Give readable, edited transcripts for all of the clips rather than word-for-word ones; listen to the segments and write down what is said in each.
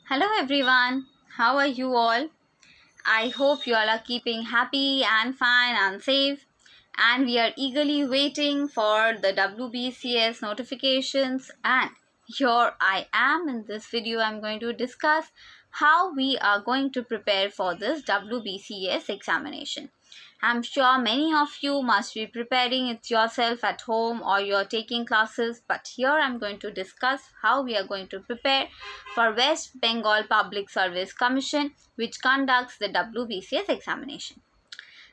Hello everyone, how are you all? I hope you all are keeping happy and fine and safe, and we are eagerly waiting for the WBCS notifications. And here I am. In this video I'm going to discuss how we are going to prepare for this WBCS examination. I'm sure many of you must be preparing it yourself at home or you're taking classes, but here I'm going to discuss how we are going to prepare for West Bengal Public Service Commission, which conducts the WBCS examination.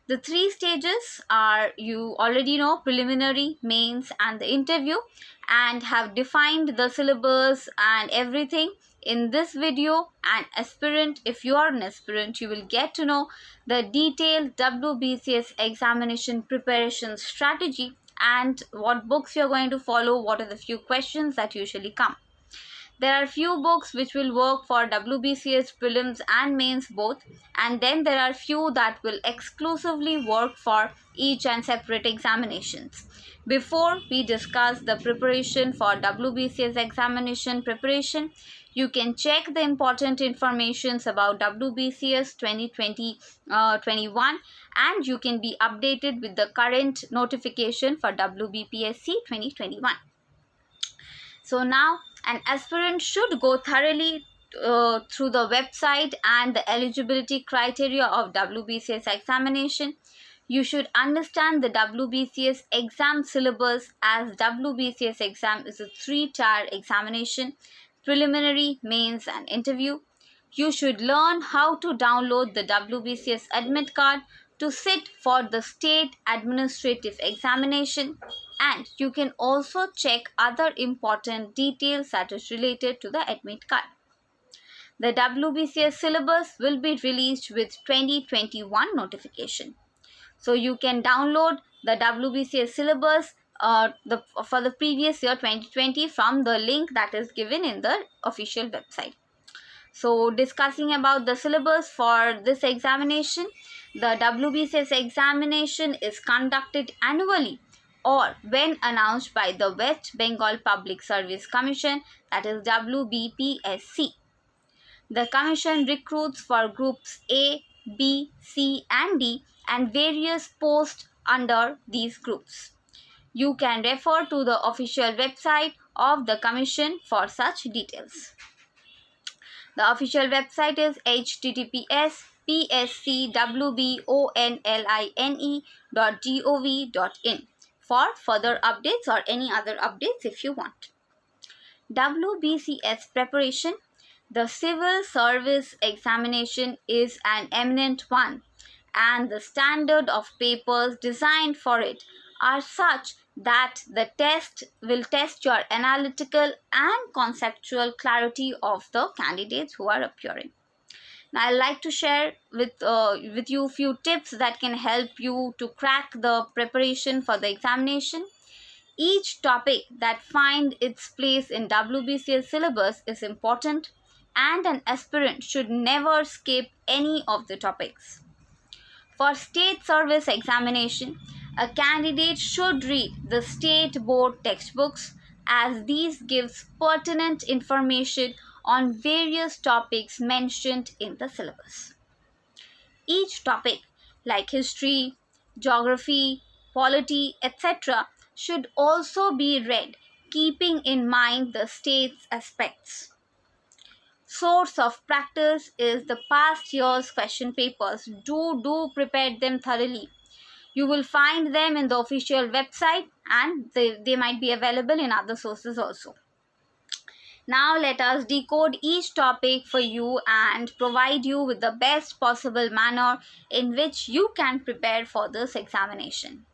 The three stages are, you already know, preliminary, mains and the interview, and have defined the syllabus and everything. In this video, an aspirant, if you are an aspirant, you will get to know the detailed WBCS examination preparation strategy and what books you are going to follow, what are the few questions that usually come. There are few books which will work for WBCS prelims and mains both, and then there are few that will exclusively work for each and separate examinations. Before we discuss the preparation for WBCS examination preparation, you can check the important informations about WBCS 2020-21 and you can be updated with the current notification for WBPSC 2021. So now an aspirant should go thoroughly through the website and the eligibility criteria of WBCS examination. You should understand the WBCS exam syllabus, as WBCS exam is a 3-tier examination: preliminary, mains and interview. You should learn how to download the WBCS admit card to sit for the state administrative examination, and you can also check other important details that is related to the admit card. The WBCS syllabus will be released with 2021 notification. So you can download the WBCS syllabus for the previous year 2020 from the link that is given in the official website. So discussing about the syllabus for this examination, the WBCS examination is conducted annually or when announced by the West Bengal Public Service Commission, that is WBPSC. The commission recruits for groups A, B, C and D and various posts under these groups. You can refer to the official website of the commission for such details. The official website is https://pscwbonline.gov.in for further updates or any other updates if you want. WBCS preparation. The civil service examination is an eminent one, and the standard of papers designed for it are such that the test will test your analytical and conceptual clarity of the candidates who are appearing. Now, I'd like to share with you few tips that can help you to crack the preparation for the examination. Each topic that finds its place in WBCS syllabus is important, and an aspirant should never skip any of the topics. For state service examination, a candidate should read the state board textbooks, as these gives pertinent information on various topics mentioned in the syllabus. Each topic like history, geography, polity, etc. should also be read keeping in mind the state's aspects. Source of practice is the past year's question papers. Do prepare them thoroughly. You will find them in the official website and they might be available in other sources also. Now let us decode each topic for you and provide you with the best possible manner in which you can prepare for this examination.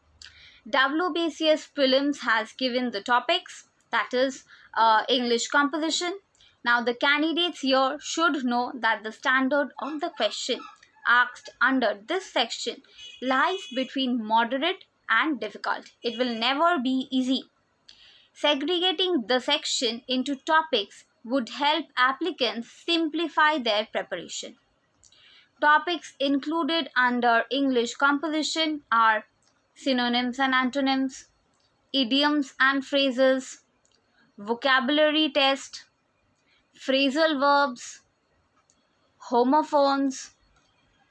WBCS prelims has given the topics, that is English composition. Now the candidates here should know that the standard of the question asked under this section lies between moderate and difficult. It will never be easy. Segregating the section into topics would help applicants simplify their preparation. Topics included under English composition are synonyms and antonyms, idioms and phrases, vocabulary test, phrasal verbs, homophones,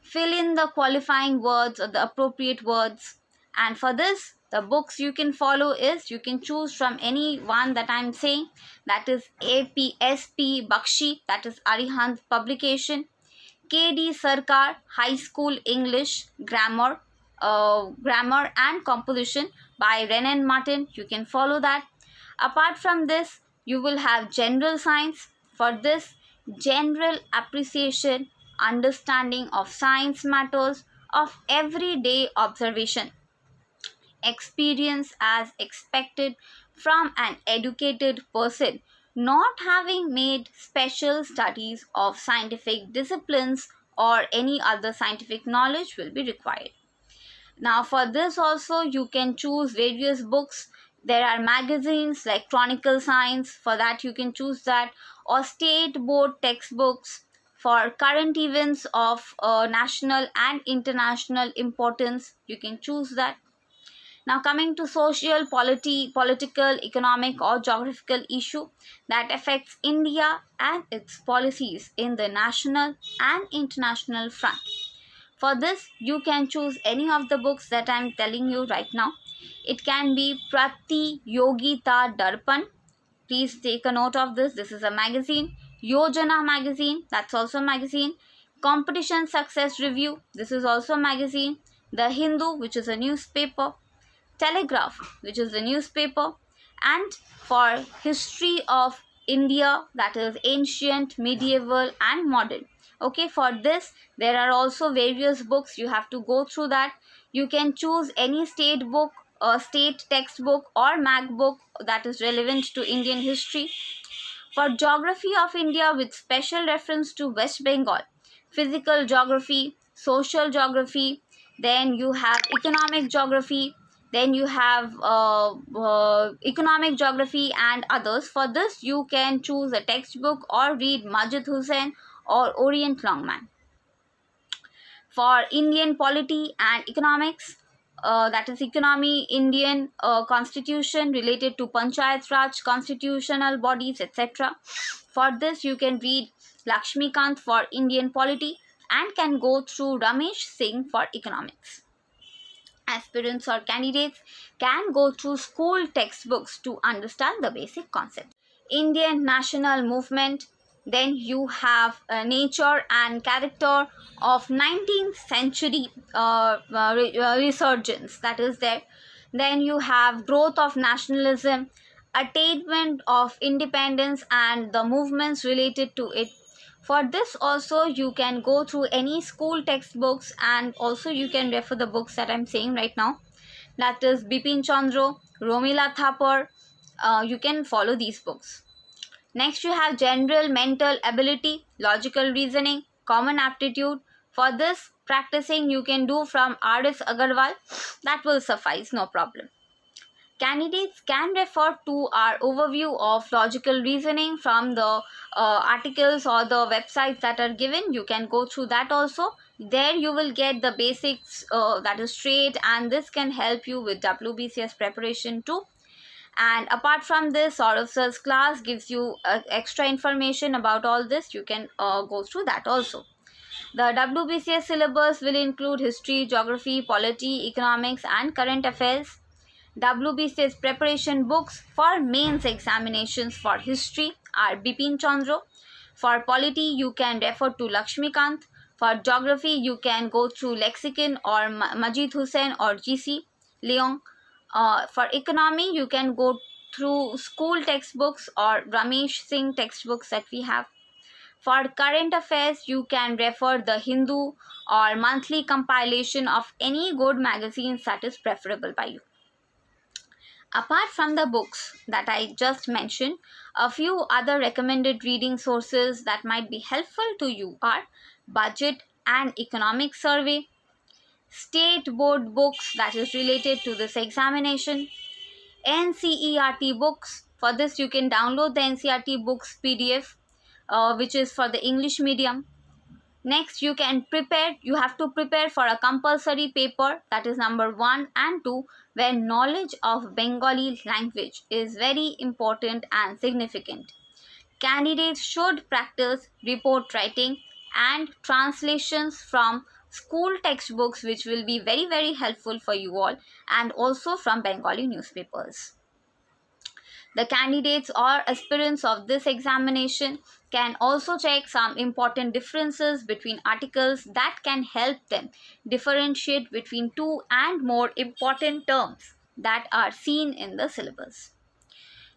fill in the qualifying words or the appropriate words. And for this, the books you can follow is, you can choose from any one that I'm saying, that is APSP Bakshi, that is Arihant publication, KD Sarkar High School English Grammar, Grammar and Composition by Renan Martin. You can follow that. Apart from this, you will have general science. For this, general appreciation, understanding of science matters of everyday observation, experience as expected from an educated person, not having made special studies of scientific disciplines or any other scientific knowledge will be required. Now for this also you can choose various books. There are magazines like Chronicle Science, for that you can choose that, or state board textbooks for current events of national and international importance, you can choose that. Now coming to social, political, economic or geographical issue that affects India and its policies in the national and international front. For this, you can choose any of the books that I am telling you right now. It can be Pratiyogita Darpan. Please take a note of this. This is a magazine. Yojana magazine. That's also a magazine. Competition Success Review. This is also a magazine. The Hindu, which is a newspaper. Telegraph, which is a newspaper. And for history of India, that is ancient, medieval and modern. Okay, for this there are also various books, you have to go through that. You can choose any state book, state textbook or mag book that is relevant to Indian history. For geography of India with special reference to West Bengal, physical geography, social geography, then you have economic geography, then you have economic geography and others. For this you can choose a textbook or read Majid Hussain or Orient Longman. For Indian polity and economics, that is economy, Indian constitution related to Panchayat Raj, constitutional bodies, etc. For this you can read Lakshmikant for Indian polity and can go through Ramesh Singh for economics. Aspirants or candidates can go through school textbooks to understand the basic concepts. Indian national movement, then you have nature and character of 19th century resurgence, that is there. Then you have growth of nationalism, attainment of independence and the movements related to it. For this also you can go through any school textbooks and also you can refer the books that I'm saying right now. That is Bipin Chandra, Romila Thapar. You can follow these books. Next you have general mental ability, logical reasoning, common aptitude. For this practicing you can do from R.S. Agarwal. That will suffice, no problem. Candidates can refer to our overview of logical reasoning from the articles or the websites that are given. You can go through that also. There you will get the basics that is straight, and this can help you with WBCS preparation too. And apart from this, Saurav's class gives you extra information about all this. You can go through that also. The WBCS syllabus will include history, geography, polity, economics and current affairs. WBCS preparation books for mains examinations for history are Bipin Chandra. For polity, you can refer to Lakshmikant. For geography, you can go through Lexicon or Majid Hussain or GC Leong. For economy, you can go through school textbooks or Ramesh Singh textbooks that we have. For current affairs, you can refer the Hindu or monthly compilation of any good magazines that is preferable by you. Apart from the books that I just mentioned, a few other recommended reading sources that might be helpful to you are Budget and Economic Survey, State Board books that is related to this examination, NCERT books. For this you can download the NCERT books PDF which is for the English medium. Next you have to prepare for a compulsory paper, that is number 1 and 2, where knowledge of Bengali language is very important and significant. Candidates should practice report writing and translations from school textbooks, which will be very helpful for you all, and also from Bengali newspapers. The candidates or aspirants of this examination can also check some important differences between articles that can help them differentiate between two and more important terms that are seen in the syllabus.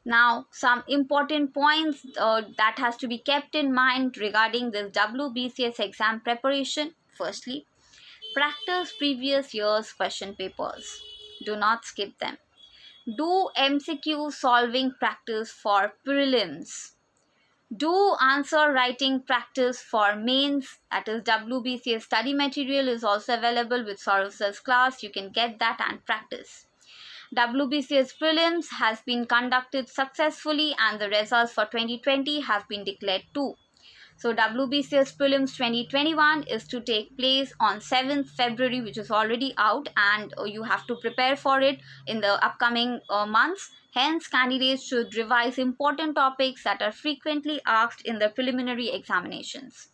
Now, some important points that has to be kept in mind regarding this WBCS exam preparation. Firstly, practice previous year's question papers. Do not skip them. Do MCQ solving practice for prelims. Do answer writing practice for mains. That is, WBCS study material is also available with Soros's class. You can get that and practice. WBCS prelims has been conducted successfully and the results for 2020 have been declared too. So WBCS prelims 2021 is to take place on 7th February, which is already out, and you have to prepare for it in the upcoming months. Hence, candidates should revise important topics that are frequently asked in the preliminary examinations.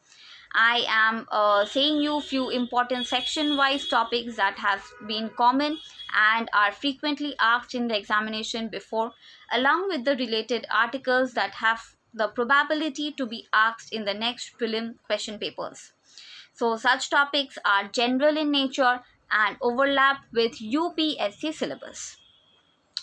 I am saying you few important section-wise topics that have been common and are frequently asked in the examination before, along with the related articles that have the probability to be asked in the next prelim question papers. So such topics are general in nature and overlap with UPSC syllabus.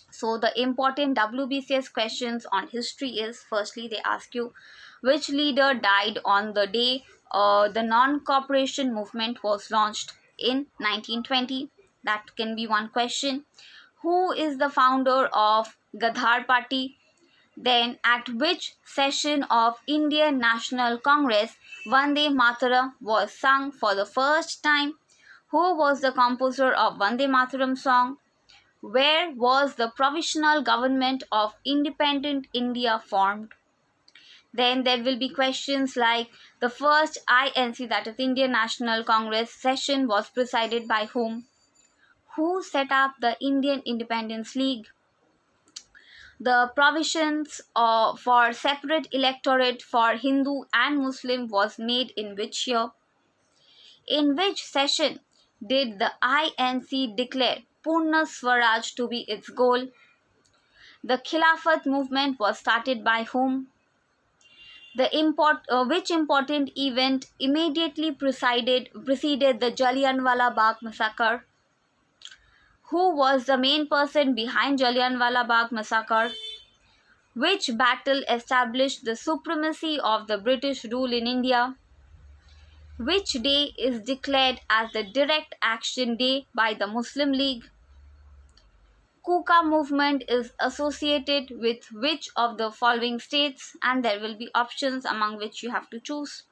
So the important WBCS questions on history is, firstly, they ask you which leader died on the day the non-cooperation movement was launched in 1920. That can be one question. Who is the founder of Gadhar Party? Then, at which session of Indian National Congress Vande Mataram was sung for the first time? Who was the composer of Vande Mataram song? Where was the provisional government of independent India formed? Then there will be questions like the first INC, that is Indian National Congress session, was presided by whom? Who set up the Indian Independence League? The provisions for separate electorate for Hindu and Muslim was made in which year? In which session did the INC declare Purna Swaraj to be its goal? The Khilafat movement was started by whom? Which important event immediately preceded the Jallianwala Bagh massacre? Who was the main person behind Jallianwala Bagh massacre? Which battle established the supremacy of the British rule in India? Which day is declared as the Direct Action Day by the Muslim League? Kuka movement is associated with which of the following states? And there will be options among which you have to choose.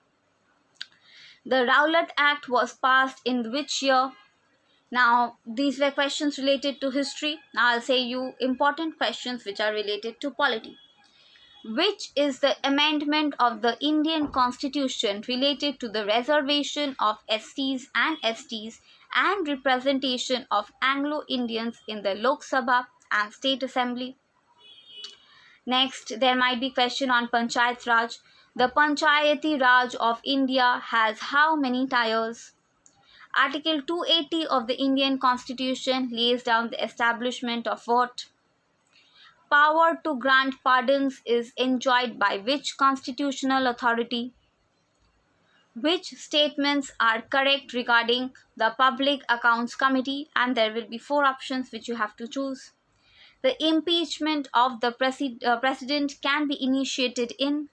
The Rowlatt Act was passed in which year? Now, these were questions related to history. Now, I'll say you important questions which are related to polity. Which is the amendment of the Indian Constitution related to the reservation of SCs and STs and representation of Anglo-Indians in the Lok Sabha and State Assembly? Next, there might be question on Panchayat Raj. The Panchayati Raj of India has how many tiers? Article 280 of the Indian Constitution lays down the establishment of what? Power to grant pardons is enjoyed by which constitutional authority? Which statements are correct regarding the Public Accounts Committee? And there will be 4 options which you have to choose. The impeachment of the president can be initiated in?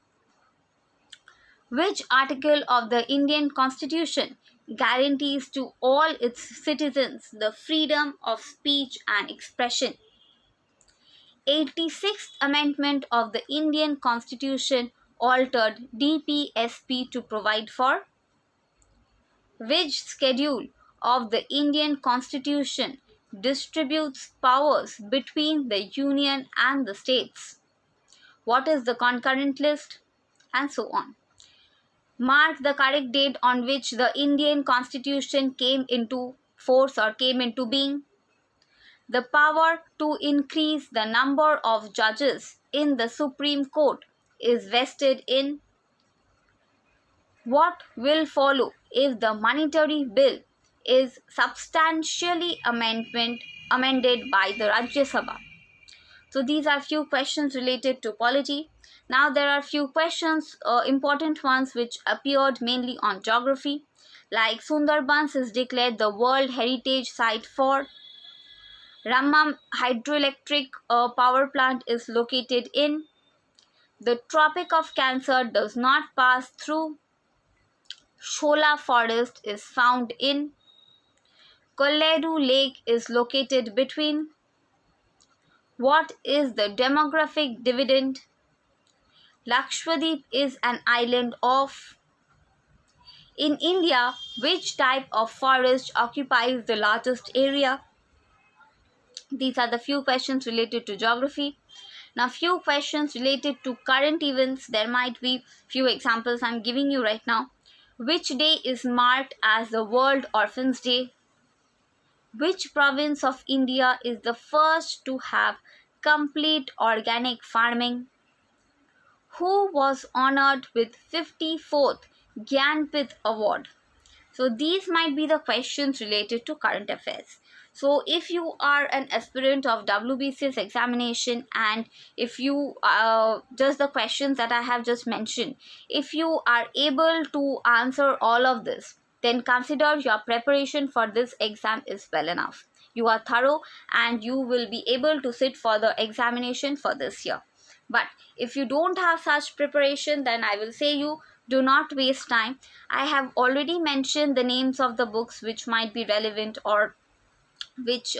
Which article of the Indian Constitution guarantees to all its citizens the freedom of speech and expression? 86th Amendment of the Indian Constitution altered DPSP to provide for? Which schedule of the Indian Constitution distributes powers between the Union and the states? What is the concurrent list? And so on. Mark the correct date on which the Indian Constitution came into force or came into being. The power to increase the number of judges in the Supreme Court is vested in? What will follow if the monetary bill is substantially amended by the Rajya Sabha? So these are few questions related to polity. Now there are few questions, important ones, which appeared mainly on geography, like Sundarbans is declared the World Heritage Site for, Rammam hydroelectric power plant is located in, the Tropic of Cancer does not pass through, Shola forest is found in, Kolleru Lake is located between, what is the demographic dividend, Lakshadweep is an island of, in India, which type of forest occupies the largest area? These are the few questions related to geography. Now, few questions related to current events. There might be few examples I'm giving you right now. Which day is marked as the World Orphans Day? Which province of India is the first to have complete organic farming? Who was honored with 54th Gyanpith Award? So these might be the questions related to current affairs. So if you are an aspirant of WBCS examination, and if you just the questions that I have just mentioned, if you are able to answer all of this, then consider your preparation for this exam is well enough. You are thorough and you will be able to sit for the examination for this year. But if you don't have such preparation, then I will say you do not waste time. I have already mentioned the names of the books which might be relevant, or which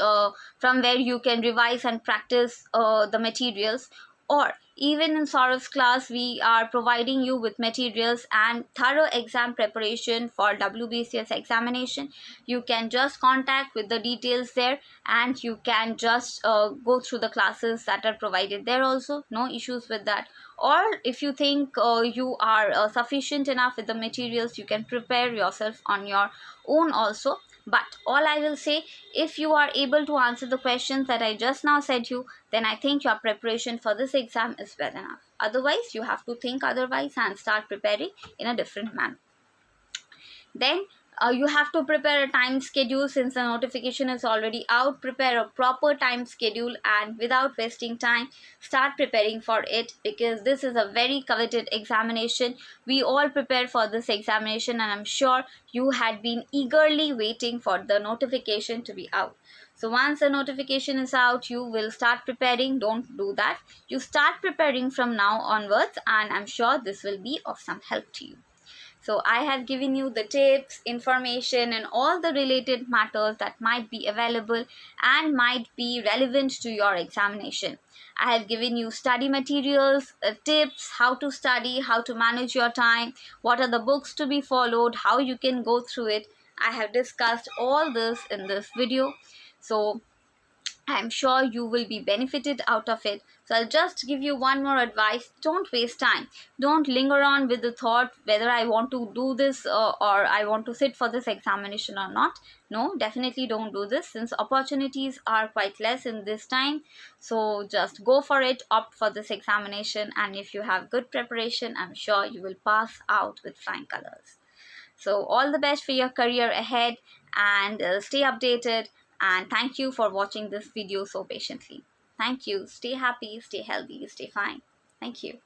from where you can revise and practice the materials. Or even in Saurav's class, we are providing you with materials and thorough exam preparation for WBCS examination. You can just contact with the details there, and you can just go through the classes that are provided there also. No issues with that. Or if you think you are sufficient enough with the materials, you can prepare yourself on your own also. But all I will say, if you are able to answer the questions that I just now said you, then I think your preparation for this exam is well enough. Otherwise, you have to think otherwise and start preparing in a different manner. Then you have to prepare a time schedule. Since the notification is already out, prepare a proper time schedule, and without wasting time, start preparing for it, because this is a very coveted examination. We all prepare for this examination, and I'm sure you had been eagerly waiting for the notification to be out. So once the notification is out, you will start preparing. Don't do that. You start preparing from now onwards, and I'm sure this will be of some help to you. So I have given you the tips, information, and all the related matters that might be available and might be relevant to your examination. I have given you study materials, tips, how to study, how to manage your time, what are the books to be followed, how you can go through it. I have discussed all this in this video. So I'm sure you will be benefited out of it. So I'll just give you one more advice. Don't waste time. Don't linger on with the thought whether I want to do this or I want to sit for this examination or not. No, definitely don't do this, since opportunities are quite less in this time. So just go for it, opt for this examination, and if you have good preparation, I'm sure you will pass out with flying colors. So all the best for your career ahead, and stay updated. And thank you for watching this video so patiently. Thank you. Stay happy, stay healthy, stay fine. Thank you.